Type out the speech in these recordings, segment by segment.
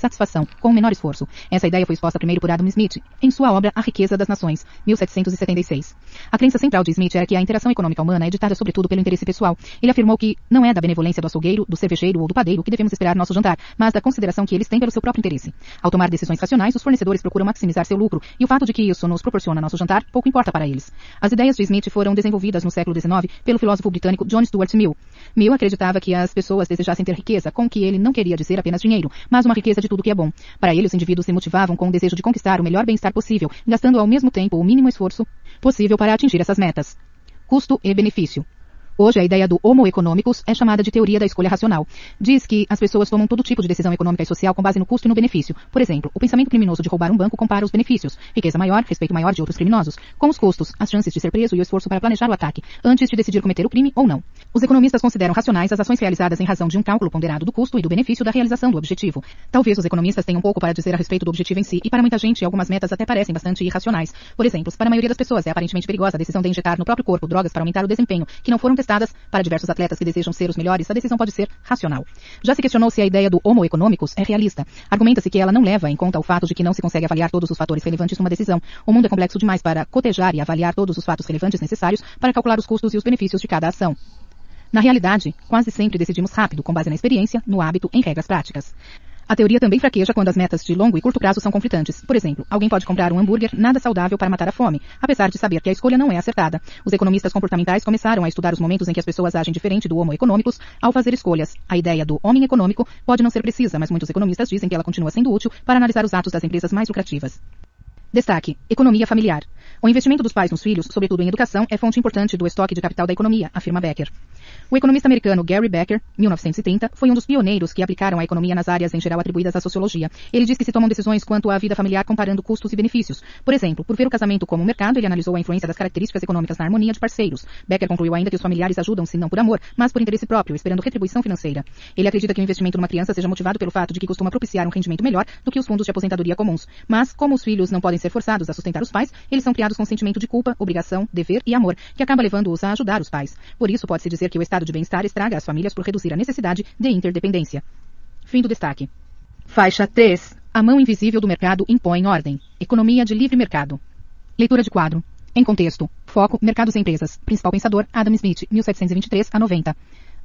satisfação, com menor esforço. Essa ideia foi exposta primeiro por Adam Smith, em sua obra A Riqueza das Nações, 1776. A crença central de Smith era que a interação econômica humana é ditada sobretudo pelo interesse pessoal. Ele afirmou que não é da benevolência do açougueiro, do cervejeiro ou do padeiro que devemos esperar nosso jantar, mas da consideração que eles têm pelo seu próprio interesse. Ao tomar decisões racionais, os fornecedores procuram maximizar seu lucro, e o fato de que isso nos proporciona nosso jantar pouco importa para eles. As ideias de Smith foram desenvolvidas no século XIX pelo filósofo britânico John Stuart Mill. Mill acreditava que as pessoas desejassem ter riqueza, com o que ele não queria dizer apenas dinheiro, mas uma riqueza de tudo que é bom. Para ele, os indivíduos se motivavam com o desejo de conquistar o melhor bem-estar possível, gastando ao mesmo tempo o mínimo esforço possível para atingir essas metas. Custo e benefício. Hoje, a ideia do Homo economicus é chamada de teoria da escolha racional. Diz que as pessoas tomam todo tipo de decisão econômica e social com base no custo e no benefício. Por exemplo, o pensamento criminoso de roubar um banco compara os benefícios, riqueza maior, respeito maior de outros criminosos, com os custos, as chances de ser preso e o esforço para planejar o ataque, antes de decidir cometer o crime ou não. Os economistas consideram racionais as ações realizadas em razão de um cálculo ponderado do custo e do benefício da realização do objetivo. Talvez os economistas tenham pouco para dizer a respeito do objetivo em si, e para muita gente, algumas metas até parecem bastante irracionais. Por exemplo, para a maioria das pessoas é aparentemente perigosa a decisão de injetar no próprio corpo drogas para aumentar o desempenho, que não foram testadas para diversos atletas que desejam ser os melhores, a decisão pode ser racional. Já se questionou se a ideia do Homo economicus é realista. Argumenta-se que ela não leva em conta o fato de que não se consegue avaliar todos os fatores relevantes numa decisão. O mundo é complexo demais para cotejar e avaliar todos os fatos relevantes necessários para calcular os custos e os benefícios de cada ação. Na realidade, quase sempre decidimos rápido, com base na experiência, no hábito, em regras práticas. A teoria também fraqueja quando as metas de longo e curto prazo são conflitantes. Por exemplo, alguém pode comprar um hambúrguer nada saudável para matar a fome, apesar de saber que a escolha não é acertada. Os economistas comportamentais começaram a estudar os momentos em que as pessoas agem diferente do Homo economicus ao fazer escolhas. A ideia do homem econômico pode não ser precisa, mas muitos economistas dizem que ela continua sendo útil para analisar os atos das empresas mais lucrativas. Destaque: economia familiar. O investimento dos pais nos filhos, sobretudo em educação, é fonte importante do estoque de capital da economia, afirma Becker. O economista americano Gary Becker, 1930, foi um dos pioneiros que aplicaram a economia nas áreas em geral atribuídas à sociologia. Ele diz que se tomam decisões quanto à vida familiar comparando custos e benefícios. Por exemplo, por ver o casamento como um mercado, ele analisou a influência das características econômicas na harmonia de parceiros. Becker concluiu ainda que os familiares ajudam-se não por amor, mas por interesse próprio, esperando retribuição financeira. Ele acredita que o investimento numa criança seja motivado pelo fato de que costuma propiciar um rendimento melhor do que os fundos de aposentadoria comuns. Mas, como os filhos não podem ser forçados a sustentar os pais, eles são criados com um sentimento de culpa, obrigação, dever e amor, que acaba levando-os a ajudar os pais. Por isso, pode-se dizer que o estado de bem-estar estraga as famílias por reduzir a necessidade de interdependência. Fim do destaque. Faixa 3. A mão invisível do mercado impõe ordem. Economia de livre mercado. Leitura de quadro. Em contexto. Foco, mercados e empresas. Principal pensador, Adam Smith, 1723 a 90.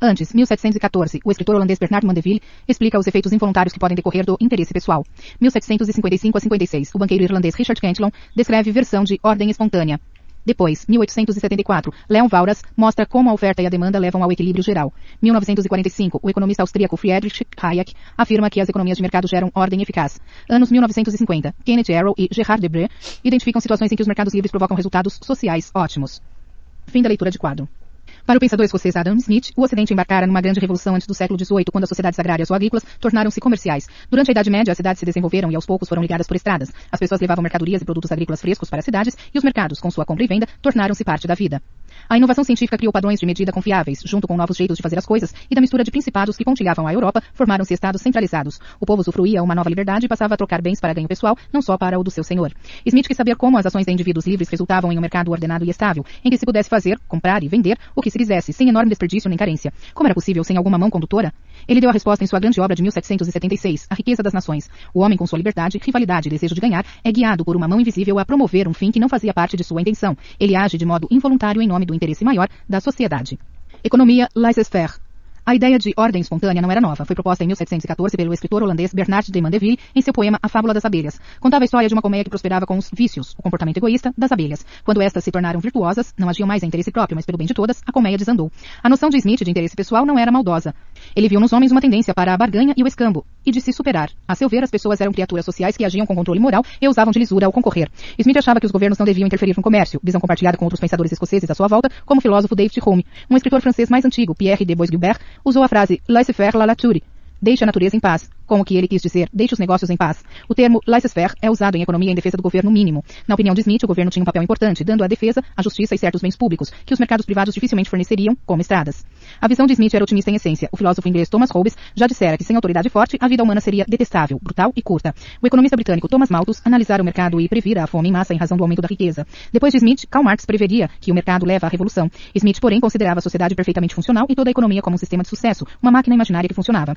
Antes, 1714, o escritor holandês Bernard Mandeville explica os efeitos involuntários que podem decorrer do interesse pessoal. 1755 a 56, o banqueiro irlandês Richard Cantillon descreve versão de ordem espontânea. Depois, 1874, Leon Walras mostra como a oferta e a demanda levam ao equilíbrio geral. 1945, o economista austríaco Friedrich Hayek afirma que as economias de mercado geram ordem eficaz. Anos 1950, Kenneth Arrow e Gerard Debré identificam situações em que os mercados livres provocam resultados sociais ótimos. Fim da leitura de quadro. Para o pensador escocês Adam Smith, o Ocidente embarcara numa grande revolução antes do século XVIII, quando as sociedades agrárias ou agrícolas tornaram-se comerciais. Durante a Idade Média, as cidades se desenvolveram e aos poucos foram ligadas por estradas. As pessoas levavam mercadorias e produtos agrícolas frescos para as cidades, e os mercados, com sua compra e venda, tornaram-se parte da vida. A inovação científica criou padrões de medida confiáveis, junto com novos jeitos de fazer as coisas, e da mistura de principados que pontilhavam a Europa, formaram-se estados centralizados. O povo usufruía uma nova liberdade e passava a trocar bens para ganho pessoal, não só para o do seu senhor. Smith quis saber como as ações de indivíduos livres resultavam em um mercado ordenado e estável, em que se pudesse fazer, comprar e vender o que se quisesse, sem enorme desperdício nem carência. Como era possível sem alguma mão condutora? Ele deu a resposta em sua grande obra de 1776, A Riqueza das Nações. O homem, com sua liberdade, rivalidade e desejo de ganhar, é guiado por uma mão invisível a promover um fim que não fazia parte de sua intenção. Ele age de modo involuntário em nome do interesse maior da sociedade. Economia laissez-faire. A ideia de ordem espontânea não era nova. Foi proposta em 1714 pelo escritor holandês Bernard de Mandeville em seu poema A Fábula das Abelhas. Contava a história de uma colmeia que prosperava com os vícios, o comportamento egoísta, das abelhas. Quando estas se tornaram virtuosas, não agiam mais em interesse próprio, mas pelo bem de todas, a colmeia desandou. A noção de Smith de interesse pessoal não era maldosa. Ele viu nos homens uma tendência para a barganha e o escambo, e de se superar. A seu ver, as pessoas eram criaturas sociais que agiam com controle moral e usavam de lisura ao concorrer. Smith achava que os governos não deviam interferir no comércio, visão compartilhada com outros pensadores escoceses à sua volta, como o filósofo David Hume. Um escritor francês mais antigo, Pierre de Bois-Guilbert, usou a frase laissez-faire la nature. Deixe a natureza em paz. Como que ele quis dizer, deixe os negócios em paz. O termo laissez-faire é usado em economia em defesa do governo mínimo. Na opinião de Smith, o governo tinha um papel importante, dando à defesa, a justiça e certos bens públicos, que os mercados privados dificilmente forneceriam, como estradas. A visão de Smith era otimista em essência. O filósofo inglês Thomas Hobbes já dissera que sem autoridade forte, a vida humana seria detestável, brutal e curta. O economista britânico Thomas Malthus analisara o mercado e previra a fome em massa em razão do aumento da riqueza. Depois de Smith, Karl Marx preveria que o mercado leva à revolução. Smith, porém, considerava a sociedade perfeitamente funcional e toda a economia como um sistema de sucesso, uma máquina imaginária que funcionava.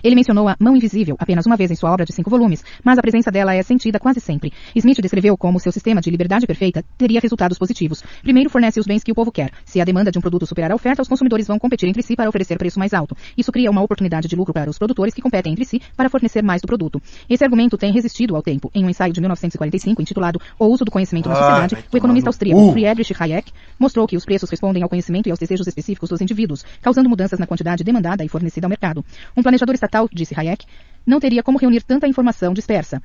Ele mencionou a mão invisível apenas uma vez em sua obra de 5 volumes, mas a presença dela é sentida quase sempre. Smith descreveu como seu sistema de liberdade perfeita teria resultados positivos. Primeiro, fornece os bens que o povo quer. Se a demanda de um produto superar a oferta, os consumidores vão competir entre si para oferecer preço mais alto. Isso cria uma oportunidade de lucro para os produtores que competem entre si para fornecer mais do produto. Esse argumento tem resistido ao tempo. Em um ensaio de 1945, intitulado O Uso do Conhecimento na Sociedade, o economista austríaco Friedrich Hayek mostrou que os preços respondem ao conhecimento e aos desejos específicos dos indivíduos, causando mudanças na quantidade demandada e fornecida ao mercado. Um planejador estatal, disse Hayek, não teria como reunir tanta informação dispersa.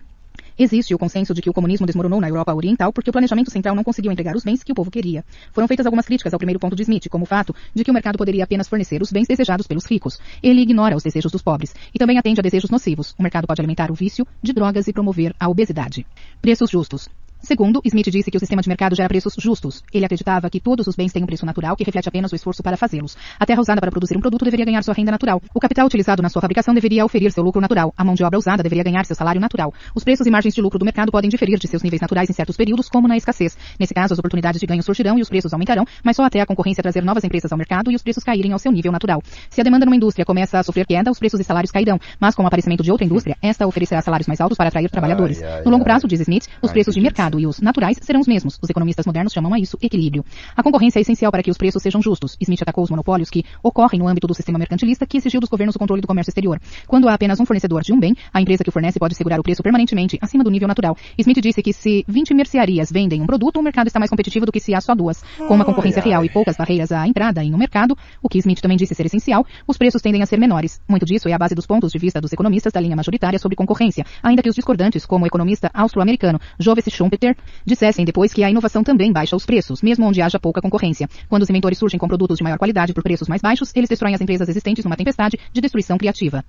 Existe o consenso de que o comunismo desmoronou na Europa Oriental porque o planejamento central não conseguiu entregar os bens que o povo queria. Foram feitas algumas críticas ao primeiro ponto de Smith, como o fato de que o mercado poderia apenas fornecer os bens desejados pelos ricos. Ele ignora os desejos dos pobres e também atende a desejos nocivos. O mercado pode alimentar o vício de drogas e promover a obesidade. Preços justos. Segundo, Smith disse que o sistema de mercado gera preços justos. Ele acreditava que todos os bens têm um preço natural que reflete apenas o esforço para fazê-los. A terra usada para produzir um produto deveria ganhar sua renda natural. O capital utilizado na sua fabricação deveria oferir seu lucro natural. A mão de obra usada deveria ganhar seu salário natural. Os preços e margens de lucro do mercado podem diferir de seus níveis naturais em certos períodos, como na escassez. Nesse caso, as oportunidades de ganho surgirão e os preços aumentarão, mas só até a concorrência trazer novas empresas ao mercado e os preços caírem ao seu nível natural. Se a demanda numa indústria começa a sofrer queda, os preços e salários cairão, mas com o aparecimento de outra indústria, esta oferecerá salários mais altos para atrair trabalhadores. No longo prazo, diz Smith, os preços de mercado e os naturais serão os mesmos. Os economistas modernos chamam a isso equilíbrio. A concorrência é essencial para que os preços sejam justos. Smith atacou os monopólios que ocorrem no âmbito do sistema mercantilista que exigiu dos governos o controle do comércio exterior. Quando há apenas um fornecedor de um bem, a empresa que o fornece pode segurar o preço permanentemente acima do nível natural. Smith disse que se 20 mercearias vendem um produto, o mercado está mais competitivo do que se há só 2. Com uma concorrência real e poucas barreiras à entrada em um mercado, o que Smith também disse ser essencial, os preços tendem a ser menores. Muito disso é a base dos pontos de vista dos economistas da linha majoritária sobre concorrência, ainda que os discordantes, como o economista austro-americano Joves Schumpeter, dissessem depois que a inovação também baixa os preços, mesmo onde haja pouca concorrência. Quando os inventores surgem com produtos de maior qualidade por preços mais baixos, eles destroem as empresas existentes numa tempestade de destruição criativa.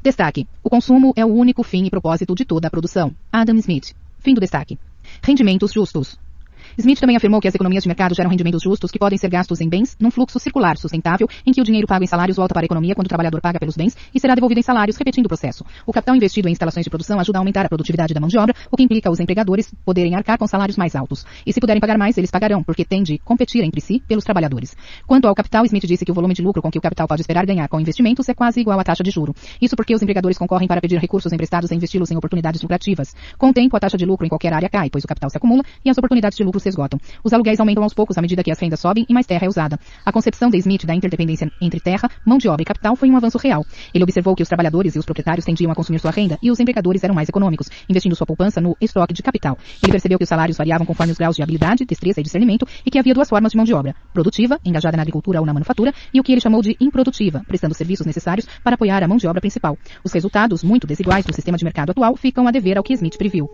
Destaque. O consumo é o único fim e propósito de toda a produção. Adam Smith. Fim do destaque. Rendimentos justos. Smith também afirmou que as economias de mercado geram rendimentos justos que podem ser gastos em bens num fluxo circular sustentável em que o dinheiro pago em salários volta para a economia quando o trabalhador paga pelos bens e será devolvido em salários, repetindo o processo. O capital investido em instalações de produção ajuda a aumentar a produtividade da mão de obra, o que implica os empregadores poderem arcar com salários mais altos. E se puderem pagar mais, eles pagarão, porque têm de competir entre si pelos trabalhadores. Quanto ao capital, Smith disse que o volume de lucro com que o capital pode esperar ganhar com investimentos é quase igual à taxa de juro. Isso porque os empregadores concorrem para pedir recursos emprestados e investi-los em oportunidades lucrativas. Com o tempo, a taxa de lucro em qualquer área cai, pois o capital se acumula e as oportunidades de lucro se esgotam. Os aluguéis aumentam aos poucos à medida que as rendas sobem e mais terra é usada. A concepção de Smith da interdependência entre terra, mão de obra e capital foi um avanço real. Ele observou que os trabalhadores e os proprietários tendiam a consumir sua renda e os empregadores eram mais econômicos, investindo sua poupança no estoque de capital. Ele percebeu que os salários variavam conforme os graus de habilidade, destreza e discernimento e que havia 2 formas de mão de obra: produtiva, engajada na agricultura ou na manufatura, e o que ele chamou de improdutiva, prestando serviços necessários para apoiar a mão de obra principal. Os resultados, muito desiguais do sistema de mercado atual, ficam a dever ao que Smith previu.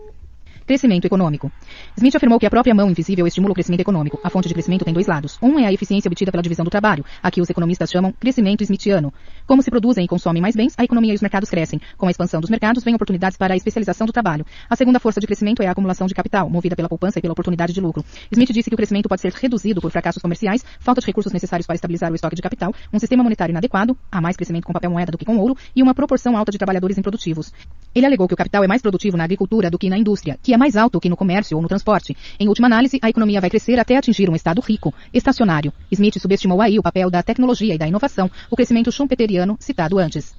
Crescimento econômico. Smith afirmou que a própria mão invisível estimula o crescimento econômico. A fonte de crescimento tem 2 lados. Um é a eficiência obtida pela divisão do trabalho, a que os economistas chamam crescimento smithiano. Como se produzem e consomem mais bens, a economia e os mercados crescem. Com a expansão dos mercados, vêm oportunidades para a especialização do trabalho. A segunda força de crescimento é a acumulação de capital, movida pela poupança e pela oportunidade de lucro. Smith disse que o crescimento pode ser reduzido por fracassos comerciais, falta de recursos necessários para estabilizar o estoque de capital, um sistema monetário inadequado, há mais crescimento com papel moeda do que com ouro, e uma proporção alta de trabalhadores improdutivos. Ele alegou que o capital é mais produtivo na agricultura do que na indústria, que é mais alto que no comércio ou no transporte. Em última análise, a economia vai crescer até atingir um estado rico, estacionário. Smith subestimou aí o papel da tecnologia e da inovação, o crescimento schumpeteriano citado antes.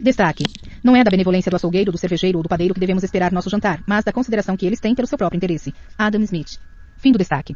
Destaque. Não é da benevolência do açougueiro, do cervejeiro ou do padeiro que devemos esperar nosso jantar, mas da consideração que eles têm pelo seu próprio interesse. Adam Smith. Fim do destaque.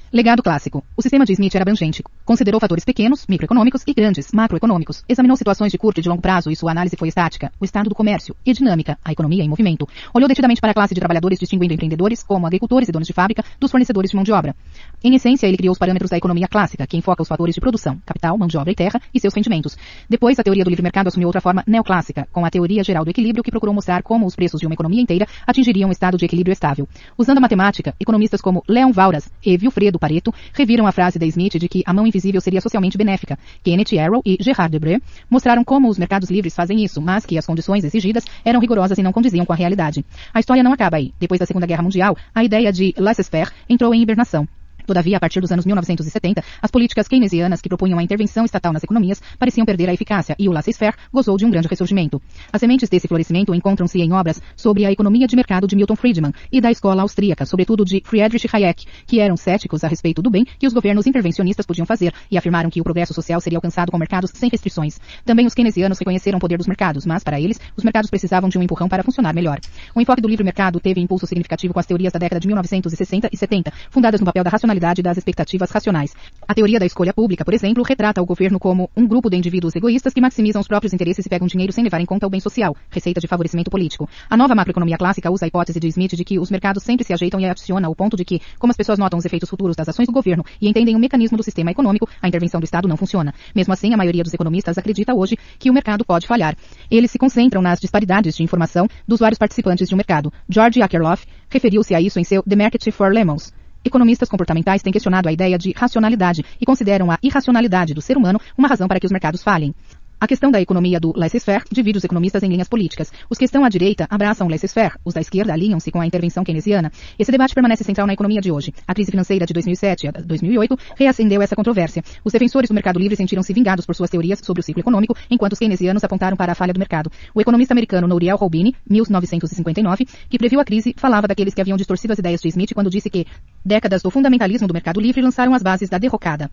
Legado clássico. O sistema de Smith era abrangente. Considerou fatores pequenos, microeconômicos e grandes, macroeconômicos. Examinou situações de curto e de longo prazo e sua análise foi estática. O estado do comércio e dinâmica, a economia em movimento. Olhou detidamente para a classe de trabalhadores, distinguindo empreendedores, como agricultores e donos de fábrica, dos fornecedores de mão de obra. Em essência, ele criou os parâmetros da economia clássica, que enfoca os fatores de produção, capital, mão de obra e terra, e seus rendimentos. Depois, a teoria do livre mercado assumiu outra forma neoclássica, com a teoria geral do equilíbrio, que procurou mostrar como os preços de uma economia inteira atingiriam um estado de equilíbrio estável. Usando a matemática, economistas como Leon Walras e Vilfredo Pareto reviram a frase da Smith de que a mão invisível seria socialmente benéfica. Kenneth Arrow e Gerard Debré mostraram como os mercados livres fazem isso, mas que as condições exigidas eram rigorosas e não condiziam com a realidade. A história não acaba aí. Depois da Segunda Guerra Mundial, a ideia de laissez-faire entrou em hibernação. Todavia, a partir dos anos 1970, as políticas keynesianas que propunham a intervenção estatal nas economias pareciam perder a eficácia e o laissez-faire gozou de um grande ressurgimento. As sementes desse florescimento encontram-se em obras sobre a economia de mercado de Milton Friedman e da escola austríaca, sobretudo de Friedrich Hayek, que eram céticos a respeito do bem que os governos intervencionistas podiam fazer e afirmaram que o progresso social seria alcançado com mercados sem restrições. Também os keynesianos reconheceram o poder dos mercados, mas, para eles, os mercados precisavam de um empurrão para funcionar melhor. O enfoque do livre mercado teve impulso significativo com as teorias da década de 1960 e 70, fundadas no papel da racionalidade e das expectativas racionais. A teoria da escolha pública, por exemplo, retrata o governo como um grupo de indivíduos egoístas que maximizam os próprios interesses e pegam dinheiro sem levar em conta o bem social, receita de favorecimento político. A nova macroeconomia clássica usa a hipótese de Smith de que os mercados sempre se ajeitam e adiciona o ponto de que, como as pessoas notam os efeitos futuros das ações do governo e entendem o mecanismo do sistema econômico, a intervenção do Estado não funciona. Mesmo assim, a maioria dos economistas acredita hoje que o mercado pode falhar. Eles se concentram nas disparidades de informação dos vários participantes de um mercado. George Akerlof referiu-se a isso em seu The Market for Lemons. Economistas comportamentais têm questionado a ideia de racionalidade e consideram a irracionalidade do ser humano uma razão para que os mercados falhem. A questão da economia do laissez-faire divide os economistas em linhas políticas. Os que estão à direita abraçam o laissez-faire, os da esquerda alinham-se com a intervenção keynesiana. Esse debate permanece central na economia de hoje. A crise financeira de 2007 a 2008 reacendeu essa controvérsia. Os defensores do mercado livre sentiram-se vingados por suas teorias sobre o ciclo econômico, enquanto os keynesianos apontaram para a falha do mercado. O economista americano Nouriel Roubini, 1959, que previu a crise, falava daqueles que haviam distorcido as ideias de Smith quando disse que décadas do fundamentalismo do mercado livre lançaram as bases da derrocada.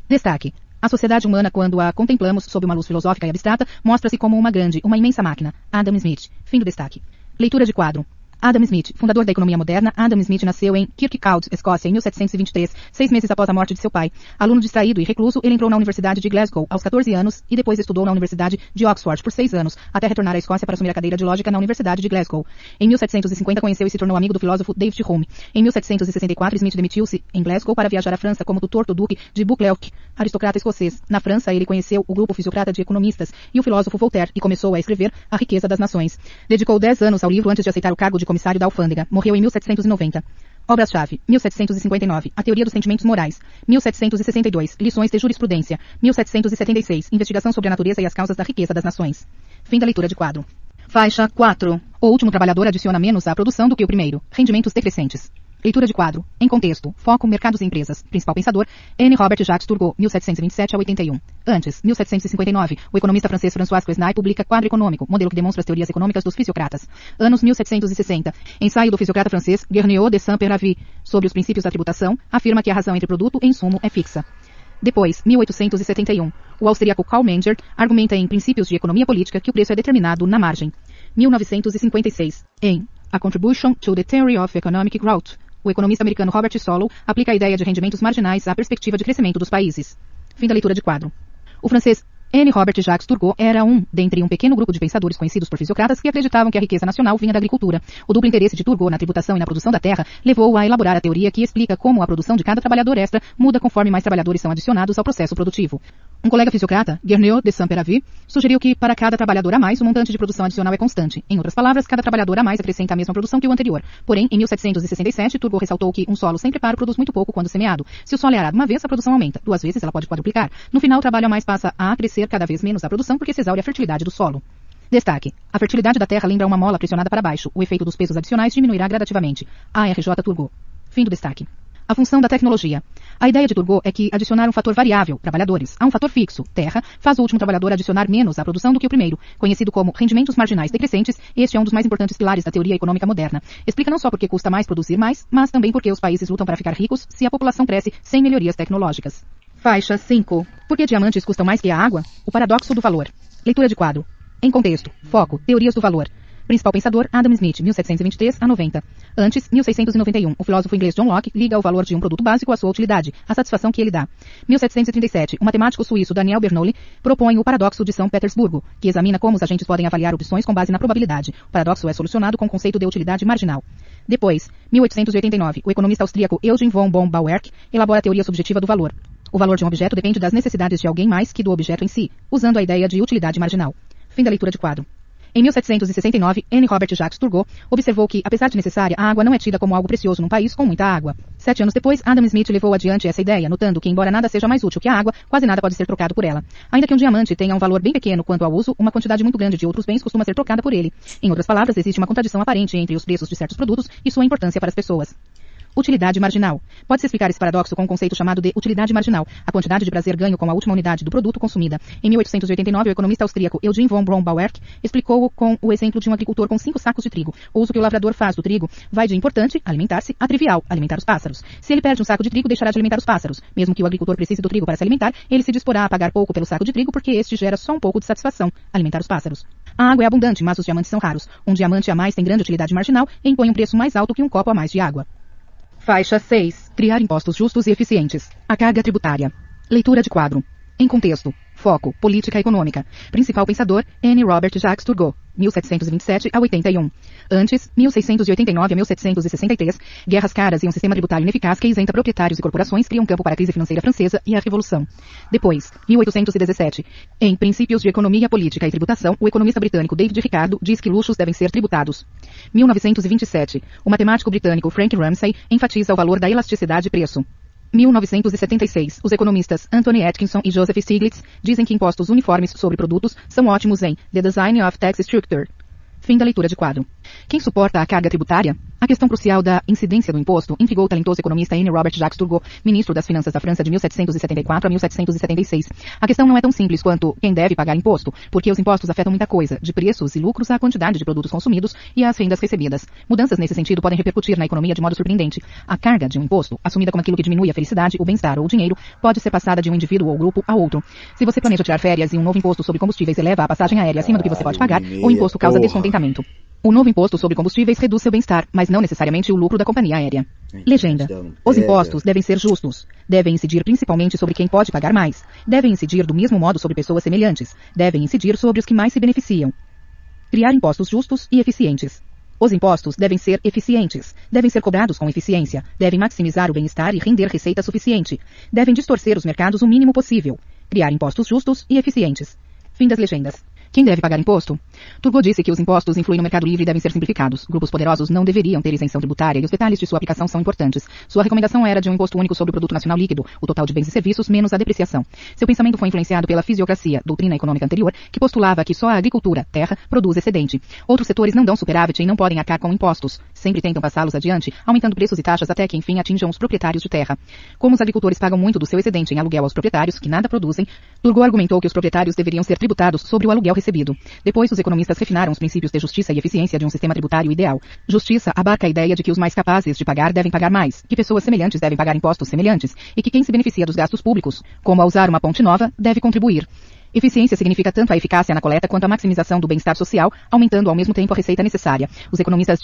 Destaque. A sociedade humana, quando a contemplamos sob uma luz filosófica e abstrata, mostra-se como uma imensa máquina. Adam Smith. Fim do destaque. Leitura de quadro. Adam Smith, fundador da economia moderna, Adam Smith nasceu em Kirkcaldy, Escócia, em 1723, 6 meses após a morte de seu pai. Aluno distraído e recluso, ele entrou na Universidade de Glasgow aos 14 anos e depois estudou na Universidade de Oxford por 6 anos, até retornar à Escócia para assumir a cadeira de lógica na Universidade de Glasgow. Em 1750 conheceu e se tornou amigo do filósofo David Hume. Em 1764, Smith demitiu-se em Glasgow para viajar à França como tutor do Duque de Buccleuch, aristocrata escocês. Na França, ele conheceu o grupo fisiocrata de economistas e o filósofo Voltaire e começou a escrever A Riqueza das Nações. Dedicou 10 anos ao livro antes de aceitar o cargo de comissário da alfândega. Morreu em 1790. Obras-chave. 1759. A Teoria dos Sentimentos Morais. 1762. Lições de Jurisprudência. 1776. Investigação sobre a natureza e as causas da riqueza das nações. Fim da leitura de quadro. Faixa 4. O último trabalhador adiciona menos à produção do que o primeiro. Rendimentos decrescentes. Leitura de quadro. Em contexto. Foco, mercados e empresas. Principal pensador, N. Robert Jacques Turgot, 1727 a 81. Antes, 1759, o economista francês François Quesnay publica Quadro Econômico, modelo que demonstra as teorias econômicas dos fisiocratas. Anos 1760. Ensaio do fisiocrata francês Guerniot de Saint-Péravy sobre os princípios da tributação, afirma que a razão entre produto e insumo é fixa. Depois, 1871, o austríaco Karl Menger argumenta em Princípios de Economia Política que o preço é determinado na margem. 1956, em A Contribution to the Theory of Economic Growth, o economista americano Robert Solow aplica a ideia de rendimentos marginais à perspectiva de crescimento dos países. Fim da leitura de quadro. O francês N. Robert Jacques Turgot era dentre um pequeno grupo de pensadores conhecidos por fisiocratas que acreditavam que a riqueza nacional vinha da agricultura. O duplo interesse de Turgot na tributação e na produção da terra levou-o a elaborar a teoria que explica como a produção de cada trabalhador extra muda conforme mais trabalhadores são adicionados ao processo produtivo. Um colega fisiocrata, Guerniot de Saint-Péravy, sugeriu que para cada trabalhador a mais, o montante de produção adicional é constante. Em outras palavras, cada trabalhador a mais acrescenta a mesma produção que o anterior. Porém, em 1767, Turgot ressaltou que um solo sem preparo produz muito pouco quando semeado. Se o solo é arado uma vez, a produção aumenta. 2 vezes, ela pode quadruplicar. No final, o trabalho a mais passa a crescer cada vez menos a produção porque se exaure a fertilidade do solo. Destaque. A fertilidade da terra lembra uma mola pressionada para baixo. O efeito dos pesos adicionais diminuirá gradativamente. A.R.J. Turgot. Fim do destaque. A função da tecnologia. A ideia de Turgot é que adicionar um fator variável, trabalhadores, a um fator fixo, terra, faz o último trabalhador adicionar menos à produção do que o primeiro, conhecido como rendimentos marginais decrescentes. Este é um dos mais importantes pilares da teoria econômica moderna. Explica não só porque custa mais produzir mais, mas também porque os países lutam para ficar ricos se a população cresce sem melhorias tecnológicas. Faixa 5. Por que diamantes custam mais que a água? O paradoxo do valor. Leitura de quadro. Em contexto. Foco. Teorias do valor. Principal pensador, Adam Smith, 1723 a 90. Antes, 1691, o filósofo inglês John Locke liga o valor de um produto básico à sua utilidade, à satisfação que ele dá. 1737, o matemático suíço Daniel Bernoulli propõe o paradoxo de São Petersburgo, que examina como os agentes podem avaliar opções com base na probabilidade. O paradoxo é solucionado com o conceito de utilidade marginal. Depois, 1889, o economista austríaco Eugen von Bauwerk elabora a teoria subjetiva do valor. O valor de um objeto depende das necessidades de alguém mais que do objeto em si, usando a ideia de utilidade marginal. Fim da leitura de quadro. Em 1769, N. Robert Jacques Turgot observou que, apesar de necessária, a água não é tida como algo precioso num país com muita água. 7 anos depois, Adam Smith levou adiante essa ideia, notando que, embora nada seja mais útil que a água, quase nada pode ser trocado por ela. Ainda que um diamante tenha um valor bem pequeno quanto ao uso, uma quantidade muito grande de outros bens costuma ser trocada por ele. Em outras palavras, existe uma contradição aparente entre os preços de certos produtos e sua importância para as pessoas. Utilidade marginal. Pode-se explicar esse paradoxo com um conceito chamado de utilidade marginal, a quantidade de prazer ganho com a última unidade do produto consumida. Em 1889, o economista austríaco Eugen von Braun-Bauer explicou com o exemplo de um agricultor com 5 sacos de trigo. O uso que o lavrador faz do trigo vai de importante, alimentar-se, a trivial, alimentar os pássaros. Se ele perde um saco de trigo, deixará de alimentar os pássaros. Mesmo que o agricultor precise do trigo para se alimentar, ele se disporá a pagar pouco pelo saco de trigo porque este gera só um pouco de satisfação, alimentar os pássaros. A água é abundante, mas os diamantes são raros. Um diamante a mais tem grande utilidade marginal e impõe um preço mais alto que um copo a mais de água. Faixa 6. Criar impostos justos e eficientes. A carga tributária. Leitura de quadro. Em contexto. Foco. Política econômica. Principal pensador, N. Robert Jacques Turgot, 1727 a 81. Antes, 1689 a 1763, guerras caras e um sistema tributário ineficaz que isenta proprietários e corporações criam campo para a crise financeira francesa e a Revolução. Depois, 1817. Em Princípios de Economia, Política e Tributação, o economista britânico David Ricardo diz que luxos devem ser tributados. 1927. O matemático britânico Frank Ramsey enfatiza o valor da elasticidade de preço. 1976. Os economistas Anthony Atkinson e Joseph Stiglitz dizem que impostos uniformes sobre produtos são ótimos em The Design of Tax Structure. Fim da leitura de quadro. Quem suporta a carga tributária? A questão crucial da incidência do imposto intrigou o talentoso economista N. Robert Jacques Turgot, ministro das Finanças da França de 1774 a 1776. A questão não é tão simples quanto quem deve pagar imposto, porque os impostos afetam muita coisa, de preços e lucros à quantidade de produtos consumidos e às rendas recebidas. Mudanças nesse sentido podem repercutir na economia de modo surpreendente. A carga de um imposto, assumida como aquilo que diminui a felicidade, o bem-estar ou o dinheiro, pode ser passada de um indivíduo ou grupo a outro. Se você planeja tirar férias e um novo imposto sobre combustíveis eleva a passagem aérea acima do que você pode pagar, o imposto causa descontentamento. O novo imposto sobre combustíveis reduz seu bem-estar, mas não necessariamente o lucro da companhia aérea. Legenda. Os impostos devem ser justos. Devem incidir principalmente sobre quem pode pagar mais. Devem incidir do mesmo modo sobre pessoas semelhantes. Devem incidir sobre os que mais se beneficiam. Criar impostos justos e eficientes. Os impostos devem ser eficientes. Devem ser cobrados com eficiência. Devem maximizar o bem-estar e render receita suficiente. Devem distorcer os mercados o mínimo possível. Criar impostos justos e eficientes. Fim das legendas. Quem deve pagar imposto? Turgot disse que os impostos influem no mercado livre e devem ser simplificados. Grupos poderosos não deveriam ter isenção tributária e os detalhes de sua aplicação são importantes. Sua recomendação era de um imposto único sobre o produto nacional líquido, o total de bens e serviços menos a depreciação. Seu pensamento foi influenciado pela fisiocracia, doutrina econômica anterior, que postulava que só a agricultura, terra, produz excedente. Outros setores não dão superávit e não podem arcar com impostos. Sempre tentam passá-los adiante, aumentando preços e taxas até que enfim atinjam os proprietários de terra. Como os agricultores pagam muito do seu excedente em aluguel aos proprietários, que nada produzem, Turgot argumentou que os proprietários deveriam ser tributados sobre o aluguel recebido. Depois, os economistas refinaram os princípios de justiça e eficiência de um sistema tributário ideal. Justiça abarca a ideia de que os mais capazes de pagar devem pagar mais, que pessoas semelhantes devem pagar impostos semelhantes, e que quem se beneficia dos gastos públicos, como a usar uma ponte nova, deve contribuir. Eficiência significa tanto a eficácia na coleta quanto a maximização do bem-estar social, aumentando ao mesmo tempo a receita necessária. Os economistas